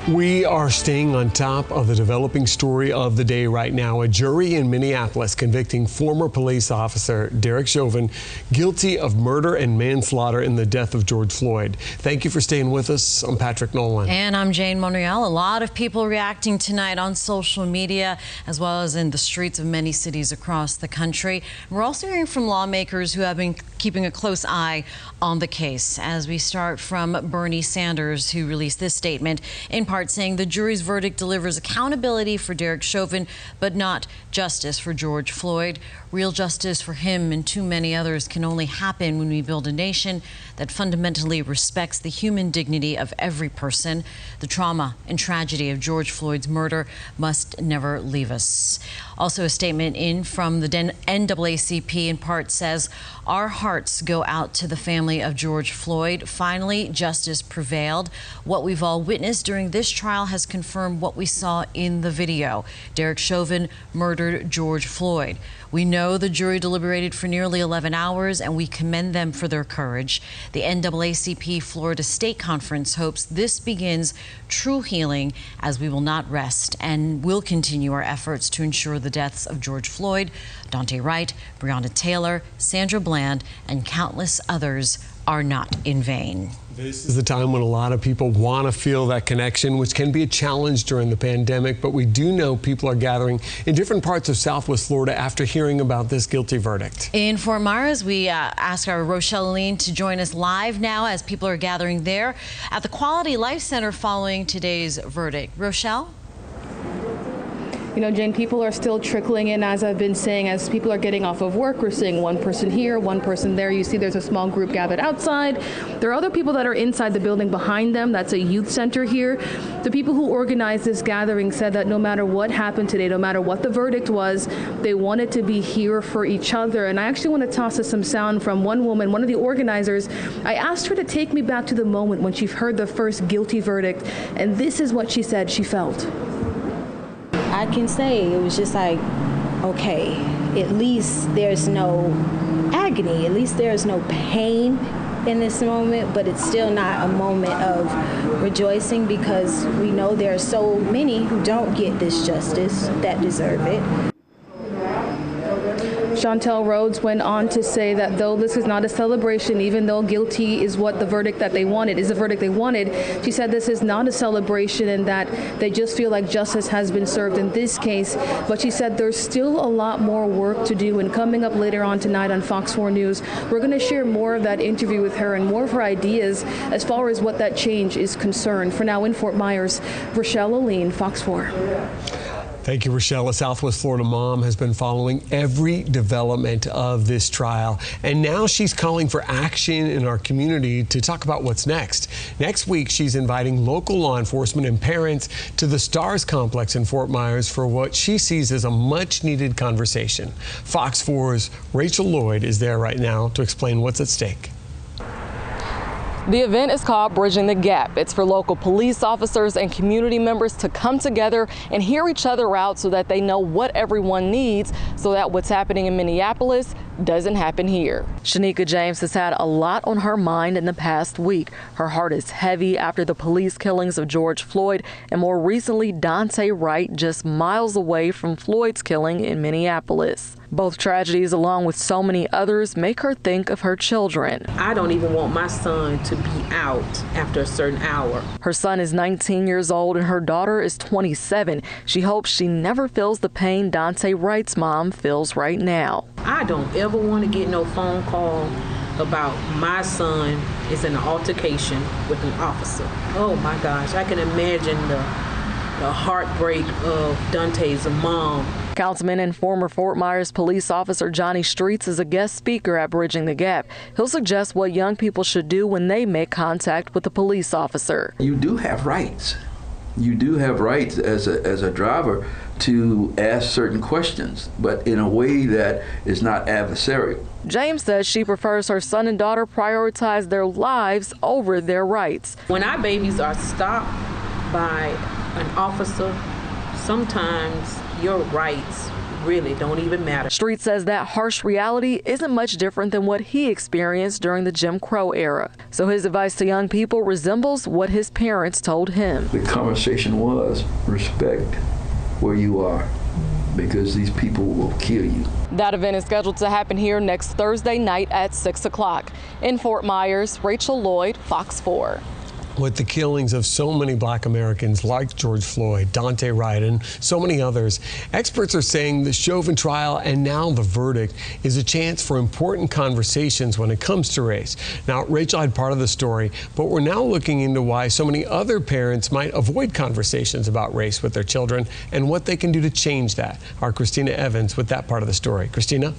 We are staying on top of the developing story of the day right now. A jury in Minneapolis convicting former police officer Derek Chauvin guilty of murder and manslaughter in the death of George Floyd. Thank you for staying with us. I'm Patrick Nolan. And I'm Jane Monreal. A lot of people reacting tonight on social media as well as in the streets of many cities across the country. We're also hearing from lawmakers who have been keeping a close eye on the case, as we start from Bernie Sanders, who released this statement, in part saying the jury's verdict delivers accountability for Derek Chauvin, but not justice for George Floyd. Real justice for him and too many others can only happen when we build a nation that fundamentally respects the human dignity of every person. The trauma and tragedy of George Floyd's murder must never leave us. Also, a statement in from the NAACP in part says, our hearts go out to the family of George Floyd. Finally, justice prevailed. What we've all witnessed during this trial has confirmed what we saw in the video. Derek Chauvin murdered George Floyd. We know the jury deliberated for nearly 11 hours, and we commend them for their courage. The NAACP Florida State Conference hopes this begins true healing, as we will not rest and will continue our efforts to ensure the deaths of George Floyd, Daunte Wright, Breonna Taylor, Sandra Bland, and countless others are not in vain. This is the time when a lot of people want to feel that connection, which can be a challenge during the pandemic, but we do know people are gathering in different parts of Southwest Florida after hearing about this guilty verdict. In Fort Myers, we ask our ROCHELLE ALLEYNE to join us live now as people are gathering there at the Quality Life Center following today's verdict. Rochelle? You know, Jane, people are still trickling in, as I've been saying, as people are getting off of work. We're seeing one person here, one person there. You see there's a small group gathered outside. There are other people that are inside the building behind them. That's a youth center here. The people who organized this gathering said that no matter what happened today, no matter what the verdict was, they wanted to be here for each other. And I actually want to toss us some sound from one woman, one of the organizers. I asked her to take me back to the moment when she heard the first guilty verdict, and this is what she said she felt. I can say it was just like, okay, at least there's no agony, at least there's no pain in this moment, but it's still not a moment of rejoicing because we know there are so many who don't get this justice that deserve it. Chantel Rhodes went on to say that though this is not a celebration, even though guilty is what the verdict that they wanted, is the verdict they wanted, she said this is not a celebration and that they just feel like justice has been served in this case. But she said there's still a lot more work to do, and coming up later on tonight on Fox 4 News, we're going to share more of that interview with her and more of her ideas as far as what that change is concerned. For now in Fort Myers, ROCHELLE ALLEYNE, Fox 4. Thank you, Rochelle. A Southwest Florida mom has been following every development of this trial, and now she's calling for action in our community to talk about what's next. Next week, she's inviting local law enforcement and parents to the Stars Complex in Fort Myers for what she sees as a much-needed conversation. Fox 4's Rachel Lloyd is there right now to explain what's at stake. The event is called Bridging the Gap. It's for local police officers and community members to come together and hear each other out so that they know what everyone needs so that what's happening in Minneapolis doesn't happen here. Shanika James has had a lot on her mind in the past week. Her heart is heavy after the police killings of George Floyd and more recently Daunte Wright, just miles away from Floyd's killing in Minneapolis. Both tragedies, along with so many others, make her think of her children. I don't even want my son to be out after a certain hour. Her son is 19 years old and her daughter is 27. She hopes she never feels the pain Daunte Wright's mom feels right now. I don't ever want to get no phone call about my son is in an altercation with an officer. Oh my gosh, I can imagine the heartbreak of Daunte's mom. Councilman and former Fort Myers police officer Johnny Streets is a guest speaker at Bridging the Gap. He'll suggest what young people should do when they make contact with a police officer. You do have rights. You do have rights as a driver to ask certain questions, but in a way that is not adversarial. James says she prefers her son and daughter prioritize their lives over their rights. When our babies are stopped by an officer, sometimes your rights really don't even matter. Street says that harsh reality isn't much different than what he experienced during the Jim Crow era. So his advice to young people resembles what his parents told him. The conversation was respect where you are, because these people will kill you. That event is scheduled to happen here next Thursday night at 6 o'clock. In Fort Myers, Rachel Lloyd, Fox 4. With the killings of so many Black Americans like George Floyd, Daunte Wright, and so many others, experts are saying the Chauvin trial and now the verdict is a chance for important conversations when it comes to race. Now, Rachel had part of the story, but we're now looking into why so many other parents might avoid conversations about race with their children and what they can do to change that. Our Christina Evans with that part of the story. Christina?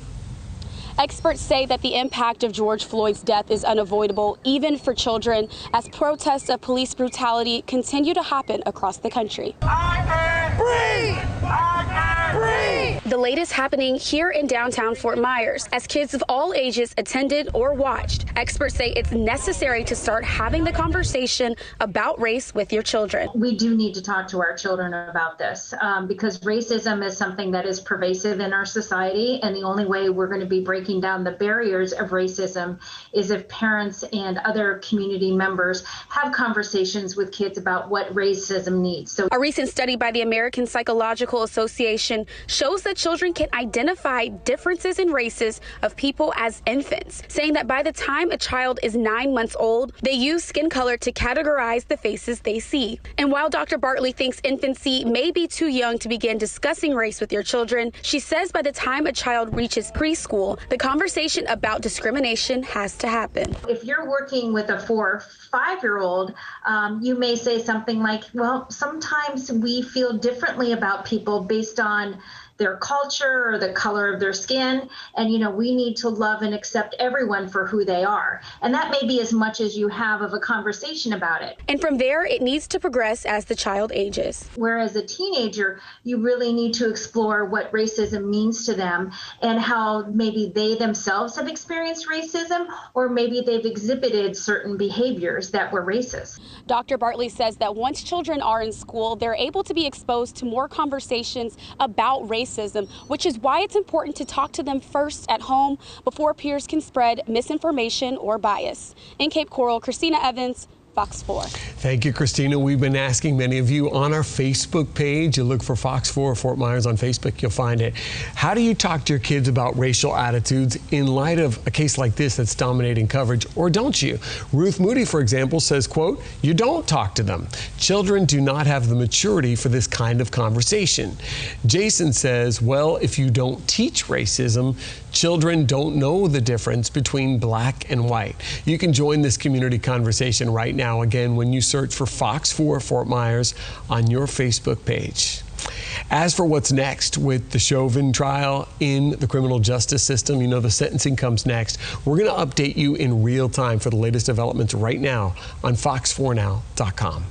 Experts say that the impact of George Floyd's death is unavoidable, even for children, as protests of police brutality continue to happen across the country. I can't breathe! I can't breathe! The latest happening here in downtown Fort Myers, as kids of all ages attended or watched. Experts say it's necessary to start having the conversation about race with your children. We do need to talk to our children about this because racism is something that is pervasive in our society, and the only way we're going to be breaking down the barriers of racism is if parents and other community members have conversations with kids about what racism needs. So, a recent study by the American Psychological Association shows that children can identify differences in races of people as infants, saying that by the time a child is 9 months old, they use skin color to categorize the faces they see. And while Dr. Bartley thinks infancy may be too young to begin discussing race with your children, she says by the time a child reaches preschool, the conversation about discrimination has to happen. If you're working with a 4 or 5-year-old, you may say something like, well, sometimes we feel differently about people based on their culture or the color of their skin. And, we need to love and accept everyone for who they are. And that may be as much as you have of a conversation about it. And from there, it needs to progress as the child ages. Whereas a teenager, you really need to explore what racism means to them and how maybe they themselves have experienced racism, or maybe they've exhibited certain behaviors that were racist. Dr. Bartley says that once children are in school, they're able to be exposed to more conversations about racism, which is why it's important to talk to them first at home before peers can spread misinformation or bias. In Cape Coral, Christina Evans, Fox 4. Thank you, Christina. We've been asking many of you on our Facebook page. You look for Fox 4 Fort Myers on Facebook, you'll find it. How do you talk to your kids about racial attitudes in light of a case like this that's dominating coverage, or don't you? Ruth Moody, for example, says, quote, you don't talk to them. Children do not have the maturity for this kind of conversation. Jason says, well, if you don't teach racism, children don't know the difference between black and white. You can join this community conversation right now, again, when you search for Fox 4 Fort Myers on your Facebook page. As for what's next with the Chauvin trial in the criminal justice system, the sentencing comes next. We're going to update you in real time for the latest developments right now on fox4now.com.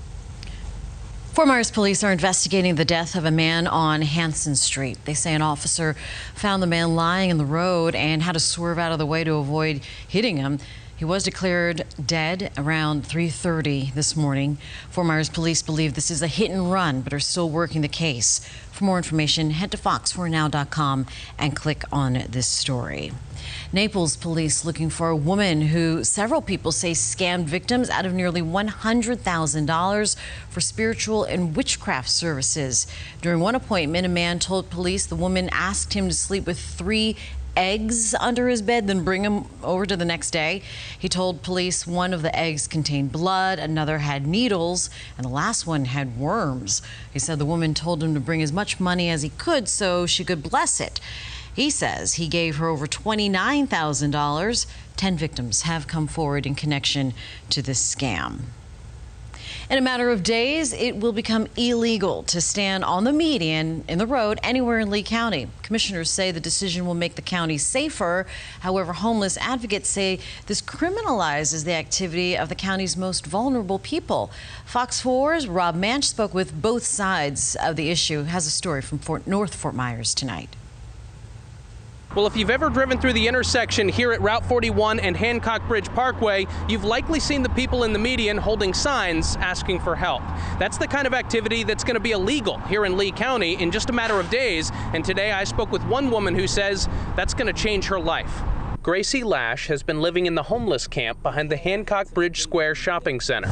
Fort Myers police are investigating the death of a man on Hanson Street. They say an officer found the man lying in the road and had to swerve out of the way to avoid hitting him. He was declared dead around 3:30 this morning. Fort Myers police believe this is a hit and run, but are still working the case. For more information, head to fox4now.com and click on this story. Naples police looking for a woman who several people say scammed victims out of nearly $100,000 for spiritual and witchcraft services. During one appointment, a man told police the woman asked him to sleep with 3 eggs under his bed, then bring him over to the next day. He told police one of the eggs contained blood, another had needles, and the last one had worms. He said the woman told him to bring as much money as he could so she could bless it. He says he gave her over $29,000. 10 victims have come forward in connection to this scam. In a matter of days, it will become illegal to stand on the median in the road anywhere in Lee County. Commissioners say the decision will make the county safer. However, homeless advocates say this criminalizes the activity of the county's most vulnerable people. Fox 4's Rob Manch spoke with both sides of the issue. Has a story from North Fort Myers tonight. Well, if you've ever driven through the intersection here at Route 41 and Hancock Bridge Parkway, you've likely seen the people in the median holding signs asking for help. That's the kind of activity that's going to be illegal here in Lee County in just a matter of days. And today I spoke with one woman who says that's going to change her life. Gracie Lash has been living in the homeless camp behind the Hancock Bridge Square Shopping Center.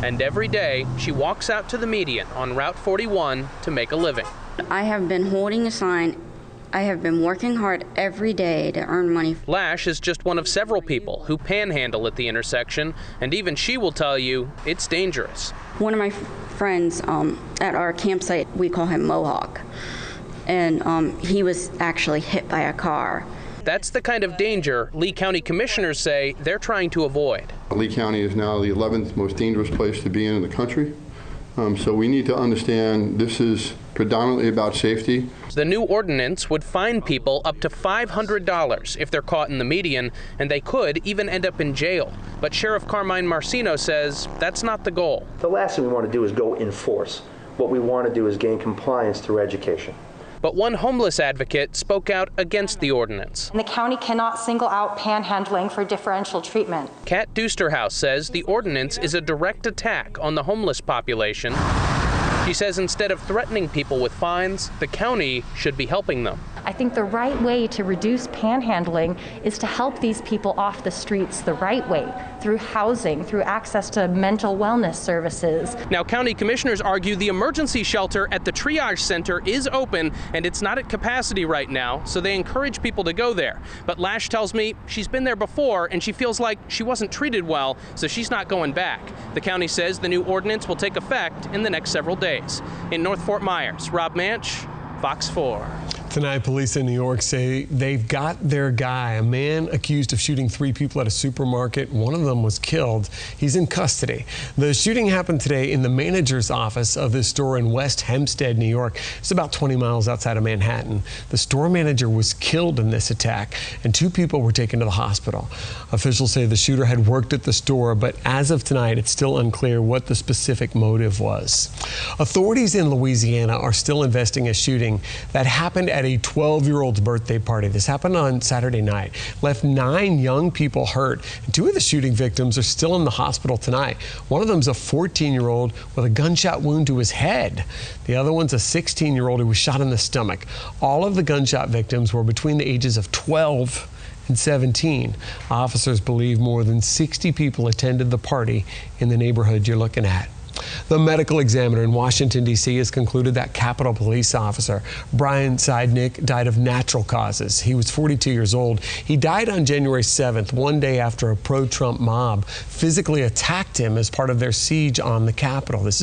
And every day she walks out to the median on Route 41 to make a living. I have been holding a sign. I have been working hard every day to earn money. Lash is just one of several people who panhandle at the intersection, and even she will tell you it's dangerous. One of my friends at our campsite, we call him Mohawk, and he was actually hit by a car. That's the kind of danger Lee County commissioners say they're trying to avoid. Lee County is now the 11th most dangerous place to be in the country. So we need to understand this is predominantly about safety. The new ordinance would fine people up to $500 if they're caught in the median, and they could even end up in jail. But Sheriff Carmine Marcino says that's not the goal. The last thing we want to do is go enforce. What we want to do is gain compliance through education. But one homeless advocate spoke out against the ordinance. The county cannot single out panhandling for differential treatment. Kat Dusterhouse says the ordinance is a direct attack on the homeless population. She says instead of threatening people with fines, the county should be helping them. I think the right way to reduce panhandling is to help these people off the streets the right way, through housing, through access to mental wellness services. Now, county commissioners argue the emergency shelter at the triage center is open and it's not at capacity right now, so they encourage people to go there. But Lash tells me she's been there before and she feels like she wasn't treated well, so she's not going back. The county says the new ordinance will take effect in the next several days. In North Fort Myers, Rob Manch, Fox 4. Tonight, police in New York say they've got their guy, a man accused of shooting 3 people at a supermarket. One of them was killed. He's in custody. The shooting happened today in the manager's office of this store in West Hempstead, New York. It's about 20 miles outside of Manhattan. The store manager was killed in this attack, and 2 people were taken to the hospital. Officials say the shooter had worked at the store, but as of tonight, it's still unclear what the specific motive was. Authorities in Louisiana are still investigating a shooting that happened at a 12-year-old's birthday party. This happened on Saturday night. Left 9 young people hurt. And 2 of the shooting victims are still in the hospital tonight. One of them's a 14-year-old with a gunshot wound to his head. The other one's a 16-year-old who was shot in the stomach. All of the gunshot victims were between the ages of 12 and 17. Officers believe more than 60 people attended the party in the neighborhood you're looking at. The medical examiner in Washington, D.C. has concluded that Capitol Police officer Brian Seidnick died of natural causes. He was 42 years old. He died on January 7th, one day after a pro-Trump mob physically attacked him as part of their siege on the Capitol. This is